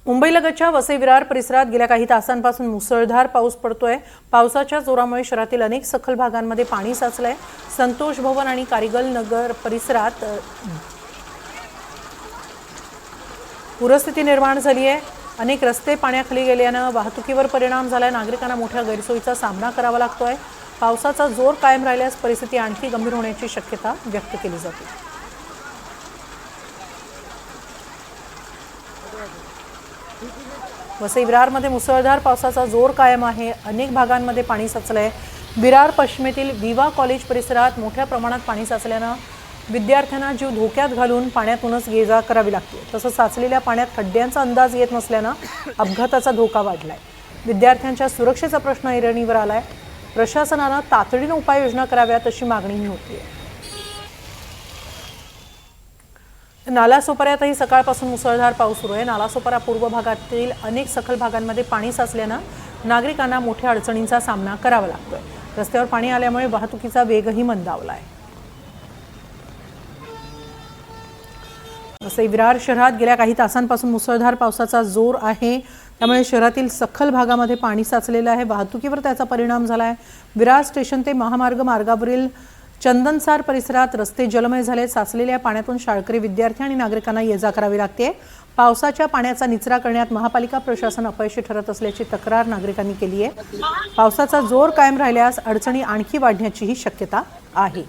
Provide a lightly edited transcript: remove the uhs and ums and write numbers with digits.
मुंबईलगतच्या वसई विरार परिसरात गेल्या काही तासांपासून मुसळधार पाऊस पडतोय। पावसाच्या जोरामुळे शहरातील अनेक सखल भागांमध्ये पाणी साचलंय। संतोष भवन आणि कारिगल नगर परिसरात पूरस्थिती निर्माण झाली आहे। अनेक रस्ते पाण्याखाली गेल्याने वाहतुकीवर परिणाम झालाय। नागरिकांना मोठ्या गैरसोयीचा सामना करावा लागतोय। पावसाचा जोर कायम राहिल्यास परिस्थिती आणखी गंभीर होण्याची शक्यता व्यक्त केली जाते। वसई विरारमध्ये मुसळधार पावसाचा जोर कायम आहे। अनेक भागांमध्ये पाणी साचलंय। विरार पश्चिमेतील विवा कॉलेज परिसरात मोठ्या प्रमाणात पाणी साचल्याने विद्यार्थ्यांना जीव धोक्यात घालून पाण्यातूनच ये-जा करावी लागते। तसंच साचलेल्या पाण्यात खड्ड्यांचा अंदाज येत नसल्याने अपघाताचा धोका वाढलाय। विद्यार्थ्यांच्या सुरक्षेचा प्रश्न ऐरणीवर आलाय। प्रशासनाने तातडीने उपाययोजना कराव्यात अशी मागणीही होतीये। नालासोपाऱ्यातही सकाळपासून मुसळधार पाऊस सुरू आहे। नालासोपारा पूर्व भागातील अनेक सखल भागांमध्ये पाणी साचल्याने नागरिकांना मोठ्या अडचणींचा सामना करावा लागतोय। रस्त्यावर पाणी आल्यामुळे वाहतुकीचा वेगही मंदावलाय। वसई विरार शहरात गेल्या काही तासांपासून मुसळधार पावसाचा जोर आहे। त्यामुळे शहरातील सखल भागामध्ये पाणी साचलेलं आहे। वाहतुकीवर त्याचा परिणाम झालाय। विरार स्टेशन ते महामार्ग मार्गावरील चंदनसार परिसरात रस्ते जलमय झाले। साचलेल्या पाण्यातून शाळकरी विद्यार्थी आणि नागरिकांना ये-जा करावी लागते। पावसाच्या पाण्याचा निचरा करण्यात महापालिका प्रशासन अपयशी ठरत असल्याची तक्रार नागरिकांनी केली आहे। पावसाचा जोर कायम राहिल्यास अडचणी आणखी वाढण्याचीही शक्यता आहे।